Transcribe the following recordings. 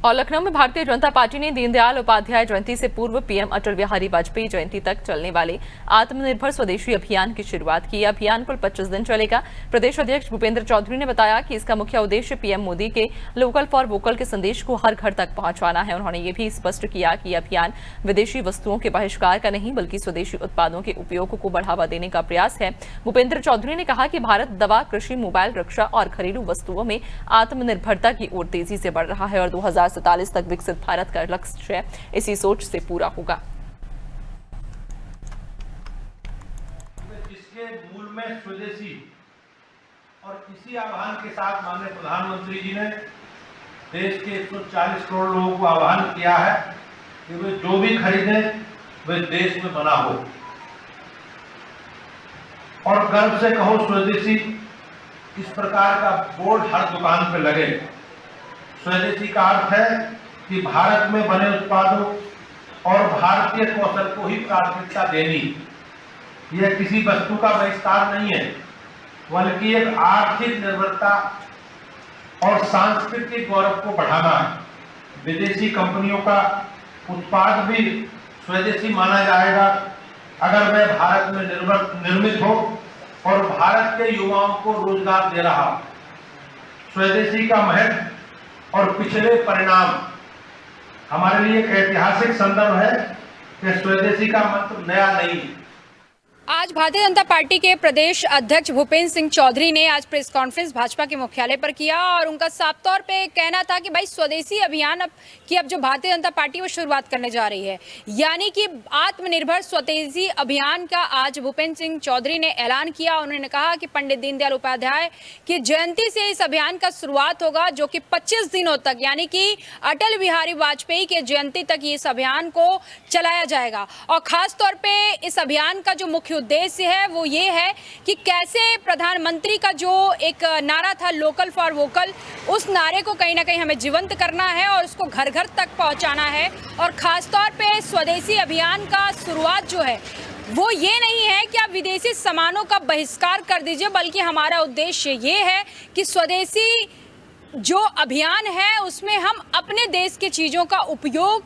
और लखनऊ में भारतीय जनता पार्टी ने दीनदयाल उपाध्याय जयंती से पूर्व पीएम अटल बिहारी वाजपेयी जयंती तक चलने वाले आत्मनिर्भर स्वदेशी अभियान की शुरुआत की। अभियान कुल 25 दिन चलेगा। प्रदेश अध्यक्ष भूपेंद्र चौधरी ने बताया कि इसका मुख्य उद्देश्य पीएम मोदी के लोकल फॉर वोकल के संदेश को हर घर तक पहुंचाना है। उन्होंने ये भी स्पष्ट किया कि अभियान विदेशी वस्तुओं के बहिष्कार का नहीं बल्कि स्वदेशी उत्पादों के उपयोग को बढ़ावा देने का प्रयास है। भूपेंद्र चौधरी ने कहा कि भारत दवा, कृषि, मोबाइल, रक्षा और घरेलू वस्तुओं में आत्मनिर्भरता की ओर तेजी से बढ़ रहा है और 2047 तक विकसित भारत का लक्ष्य इसी सोच से पूरा होगा। जिसके मूल में स्वदेशी और इसी आह्वान के साथ माननीय प्रधानमंत्री जी ने देश के 140 करोड़ लोगों को आह्वान किया है कि वे जो भी खरीदें वे देश में बना हो और गर्व से कहो स्वदेशी। इस प्रकार का बोर्ड हर दुकान पर लगे। स्वदेशी का अर्थ है कि भारत में बने उत्पादों और भारतीय कौशल को ही प्राथमिकता देनी। यह किसी वस्तु का बहिष्कार नहीं है बल्कि एक आर्थिक निर्भरता और सांस्कृतिक गौरव को बढ़ाना है। विदेशी कंपनियों का उत्पाद भी स्वदेशी माना जाएगा अगर वह भारत में निर्मित हो और भारत के युवाओं को रोजगार दे रहा। स्वदेशी का महत्व और पिछले परिणाम हमारे लिए एक ऐतिहासिक संदर्भ है कि स्वदेशी का मंत्र नया नहीं है। आज भारतीय जनता पार्टी के प्रदेश अध्यक्ष भूपेंद्र सिंह चौधरी ने आज प्रेस कॉन्फ्रेंस भाजपा के मुख्यालय पर किया और उनका साफ तौर पे कहना था कि भाई स्वदेशी अभियान अब जो भारतीय जनता पार्टी वो शुरुआत करने जा रही है, यानी कि आत्मनिर्भर स्वदेशी अभियान का आज भूपेंद्र सिंह चौधरी ने ऐलान किया। उन्होंने कहा कि पंडित दीनदयाल उपाध्याय की जयंती से इस अभियान का शुरुआत होगा जो कि 25 दिनों तक यानी कि अटल बिहारी वाजपेयी के जयंती तक इस अभियान को चलाया जाएगा। और खास तौर पर इस अभियान का जो मुख्य उद्देश्य है वो ये है कि कैसे प्रधानमंत्री का जो एक नारा था लोकल फॉर वोकल, उस नारे को कहीं ना कहीं हमें जीवंत करना है और उसको घर घर तक पहुंचाना है। और खास तौर पे स्वदेशी अभियान का शुरुआत जो है वो ये नहीं है कि आप विदेशी सामानों का बहिष्कार कर दीजिए, बल्कि हमारा उद्देश्य ये है कि स्वदेशी जो अभियान है उसमें हम अपने देश की चीज़ों का उपयोग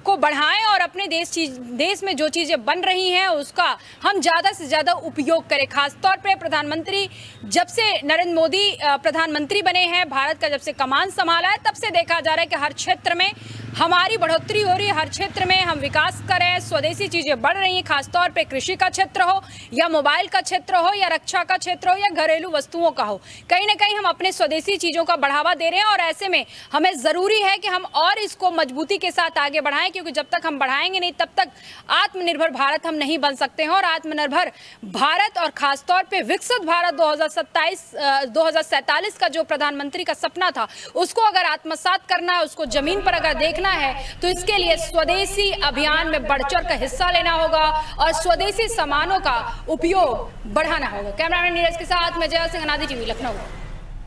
को बढ़ाएं और अपने देश में जो चीज़ें बन रही हैं उसका हम ज़्यादा से ज़्यादा उपयोग करें। खास तौर पे प्रधानमंत्री जब से नरेंद्र मोदी प्रधानमंत्री बने हैं, भारत का जब से कमान संभाला है, तब से देखा जा रहा है कि हर क्षेत्र में हमारी बढ़ोतरी हो रही है, हर क्षेत्र में हम विकास कर रहे हैं, स्वदेशी चीज़ें बढ़ रही हैं। खासतौर पे कृषि का क्षेत्र हो या मोबाइल का क्षेत्र हो या रक्षा का क्षेत्र हो या घरेलू वस्तुओं का हो, कहीं ना कहीं हम अपने स्वदेशी चीज़ों का बढ़ावा दे रहे हैं। और ऐसे में हमें ज़रूरी है कि हम और इसको मजबूती के साथ आगे बढ़ाएं, क्योंकि जब तक हम बढ़ाएंगे नहीं तब तक आत्मनिर्भर भारत हम नहीं बन सकते हैं। और आत्मनिर्भर भारत और खासतौर पर विकसित भारत 2047 का जो प्रधानमंत्री का सपना था उसको अगर आत्मसात करना है, उसको जमीन पर अगर देखना है तो इसके लिए स्वदेशी अभियान में बढ़-चढ़ कर हिस्सा लेना होगा और स्वदेशी सामानों का उपयोग बढ़ाना होगा। कैमरामैन नीरज के साथ मैं जया सिंह, अनादि टीवी, लखनऊ।